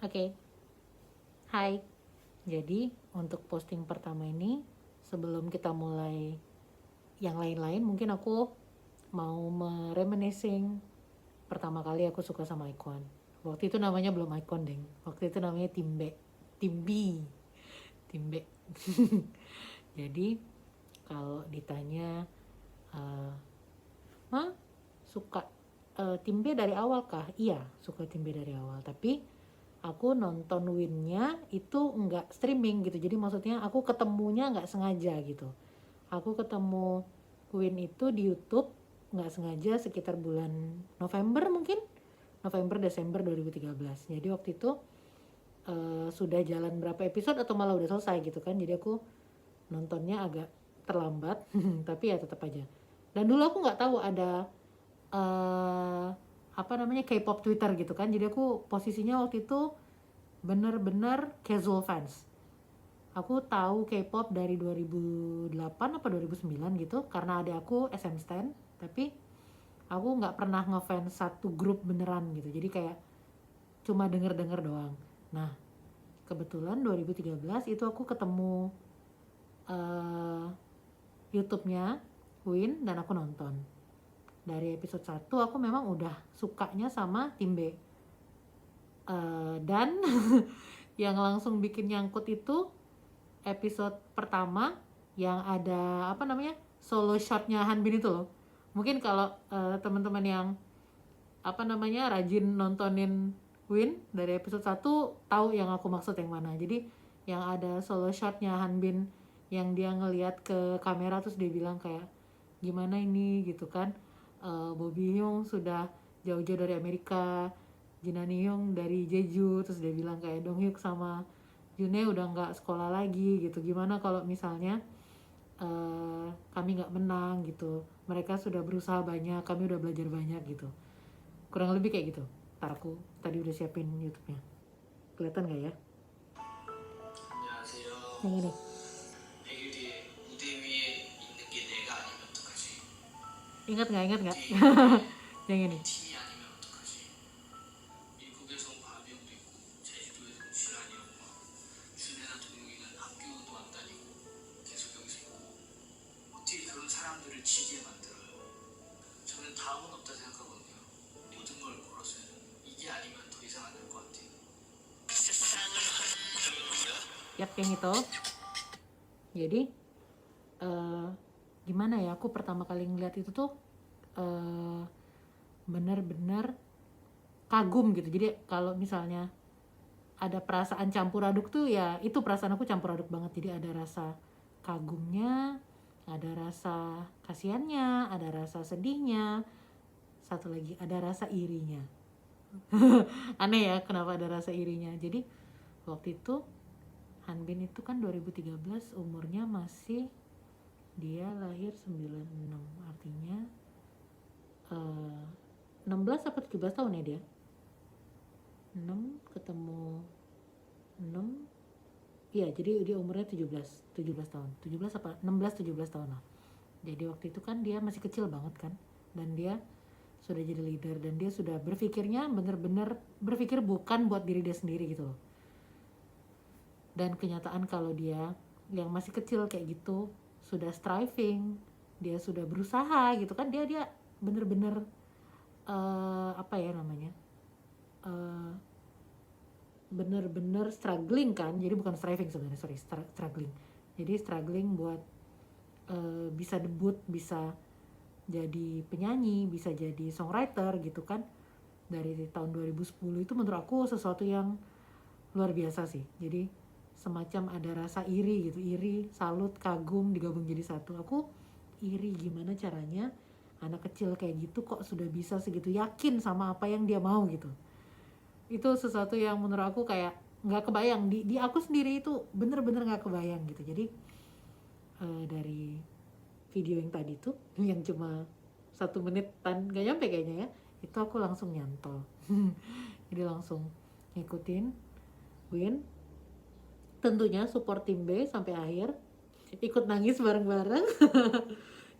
Oke, hai. Jadi untuk posting pertama ini, sebelum kita mulai yang lain-lain, mungkin aku mau reminiscing pertama kali aku suka sama Icon. Waktu itu namanya belum Icon, deng. Waktu itu namanya Timbe. Timbi. Timbe. Jadi kalau ditanya, uh, suka Timbe dari awal kah? Iya, suka Timbe dari awal. Tapi aku nonton Winnya itu nggak streaming gitu, jadi maksudnya aku ketemunya nggak sengaja gitu. Aku ketemu Win itu di YouTube nggak sengaja sekitar bulan November, mungkin November Desember 2013. Jadi waktu itu sudah jalan berapa episode atau malah udah selesai gitu kan, jadi aku nontonnya agak terlambat. Tapi ya tetap aja. Dan dulu aku nggak tahu ada uh, apa namanya K-pop Twitter gitu kan, jadi aku posisinya waktu itu bener-bener casual fans. Aku tahu K-pop dari 2008 apa 2009 gitu, karena ada aku SM Stan. Tapi aku nggak pernah ngefans satu grup beneran gitu, jadi kayak cuma denger-denger doang. Nah, kebetulan 2013 itu aku ketemu uh, YouTube-nya Win dan aku nonton. Dari episode 1 aku memang udah sukanya sama Timbe. Dan yang langsung bikin nyangkut itu episode pertama yang ada apa namanya solo shotnya Hanbin itu loh. Mungkin kalau teman-teman yang apa namanya rajin nontonin Win dari episode 1 tahu yang aku maksud yang mana. Jadi yang ada solo shotnya Hanbin yang dia ngelihat ke kamera terus dia bilang kayak gimana ini gitu kan. Bobby Hyung sudah jauh-jauh dari Amerika, Jin Hyung dari Jeju, terus dia bilang kayak Dong Hyuk sama June udah nggak sekolah lagi gitu, gimana kalau misalnya kami nggak menang gitu, mereka sudah berusaha banyak, kami udah belajar banyak gitu, kurang lebih kayak gitu. Ntar aku tadi udah siapin YouTube-nya, kelihatan nggak ya yang ini? Ingat nggak yang ini? Yap, yang itu. Jadi gimana ya, aku pertama kali ngeliat itu tuh bener-bener kagum gitu. Jadi kalau misalnya ada perasaan campur aduk tuh ya itu perasaan aku campur aduk banget. Jadi ada rasa kagumnya, ada rasa kasihannya, ada rasa sedihnya, satu lagi ada rasa irinya. Aneh ya kenapa ada rasa irinya. Jadi waktu itu Hanbin itu kan 2013 umurnya masih, dia lahir 96, artinya 16 atau 17 tahun ya dia. 6 ketemu 6, iya, jadi dia umurnya 17 tahun. 17 apa 16 17 tahun lah. Jadi waktu itu kan dia masih kecil banget kan, dan dia sudah jadi leader dan dia sudah berpikirnya bener-bener berpikir bukan buat diri dia sendiri gitu loh. Dan kenyataan kalau dia yang masih kecil kayak gitu sudah striving, dia sudah berusaha gitu kan, dia bener-bener apa ya namanya, bener-bener struggling kan. Jadi bukan striving sebenarnya, sorry, struggling. Jadi struggling buat bisa debut, bisa jadi penyanyi, bisa jadi songwriter gitu kan. Dari tahun 2010 itu menurut aku sesuatu yang luar biasa sih. Jadi semacam ada rasa iri gitu, iri, salut, kagum digabung jadi satu. Aku iri gimana caranya anak kecil kayak gitu kok sudah bisa segitu yakin sama apa yang dia mau gitu. Itu sesuatu yang menurut aku kayak nggak kebayang di aku sendiri, itu bener-bener nggak kebayang gitu. Jadi dari video yang tadi tuh yang cuma 1 menitan nggak nyampe kayaknya ya, itu aku langsung nyantol. Jadi langsung ngikutin Win, tentunya support tim B sampai akhir, ikut nangis bareng-bareng.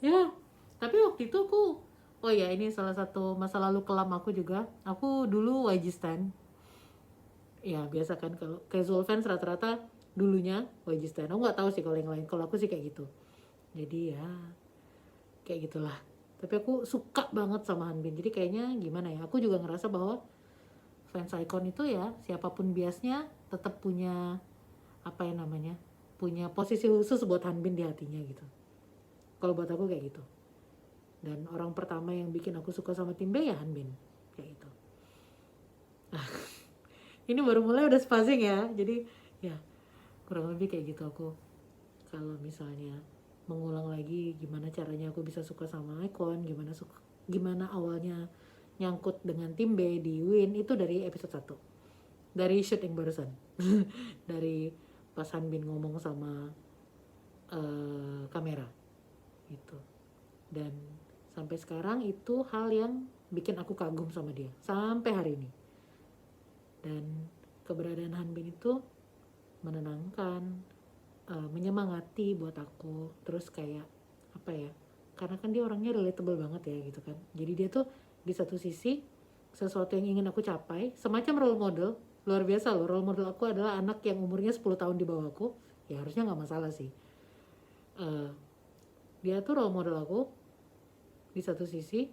Ya, tapi waktu itu aku, oh ya ini salah satu masa lalu kelam aku juga, aku dulu YG Stan. Ya biasa kan kalau casual fans rata-rata dulunya YG Stan. Aku nggak tahu sih kalau yang lain, kalau aku sih kayak gitu. Jadi ya kayak gitulah. Tapi aku suka banget sama Hanbin, jadi kayaknya gimana ya, aku juga ngerasa bahwa fans icon itu ya siapapun biasnya tetap punya apa ya namanya, punya posisi khusus buat Hanbin di hatinya gitu. Kalau buat aku kayak gitu. Dan orang pertama yang bikin aku suka sama Tim B ya Hanbin, kayak gitu. Ini baru mulai udah spacing ya, jadi ya kurang lebih kayak gitu aku. Kalau misalnya mengulang lagi gimana caranya aku bisa suka sama Icon, gimana awalnya nyangkut dengan Tim B di Win, itu dari episode 1, dari syuting barusan. Dari pas Hanbin ngomong sama kamera gitu. Dan sampai sekarang itu hal yang bikin aku kagum sama dia sampai hari ini. Dan keberadaan Hanbin itu menenangkan, menyemangati buat aku. Terus kayak apa ya, karena kan dia orangnya relatable banget ya gitu kan. Jadi dia tuh di satu sisi sesuatu yang ingin aku capai, semacam role model. Luar biasa loh, role model aku adalah anak yang umurnya 10 tahun di bawah aku. Ya harusnya gak masalah sih. Dia tuh role model aku. Di satu sisi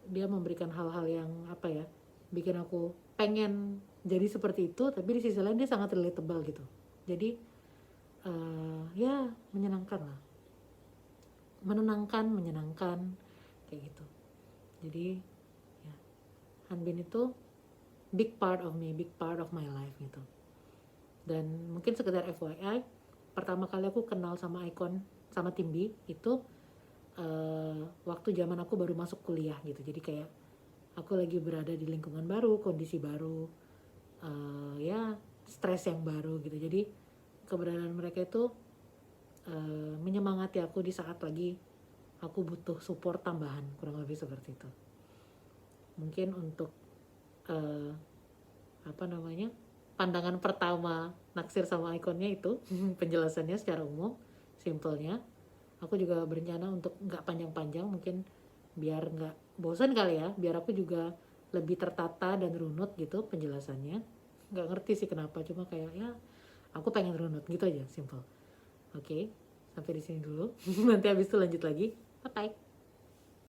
dia memberikan hal-hal yang apa ya, bikin aku pengen jadi seperti itu. Tapi di sisi lain dia sangat relatable gitu. Jadi ya menyenangkan lah, menyenangkan kayak gitu. Jadi ya, Hanbin itu big part of me, big part of my life gitu. Dan mungkin sekedar FYI, pertama kali aku kenal sama Icon, sama Tim B itu waktu zaman aku baru masuk kuliah gitu. Jadi kayak aku lagi berada di lingkungan baru, kondisi baru, ya stres yang baru gitu. Jadi keberadaan mereka itu menyemangati aku di saat lagi aku butuh support tambahan, kurang lebih seperti itu. Mungkin untuk apa namanya, pandangan pertama naksir sama Iconnya itu penjelasannya secara umum, simpelnya. Aku juga berencana untuk nggak panjang-panjang, mungkin biar nggak bosan kali ya, biar aku juga lebih tertata dan runut gitu penjelasannya. Nggak ngerti sih kenapa, cuma kayak ya aku pengen runut gitu aja, simple. Oke, sampai di sini dulu. Nanti habis itu lanjut lagi. Bye bye.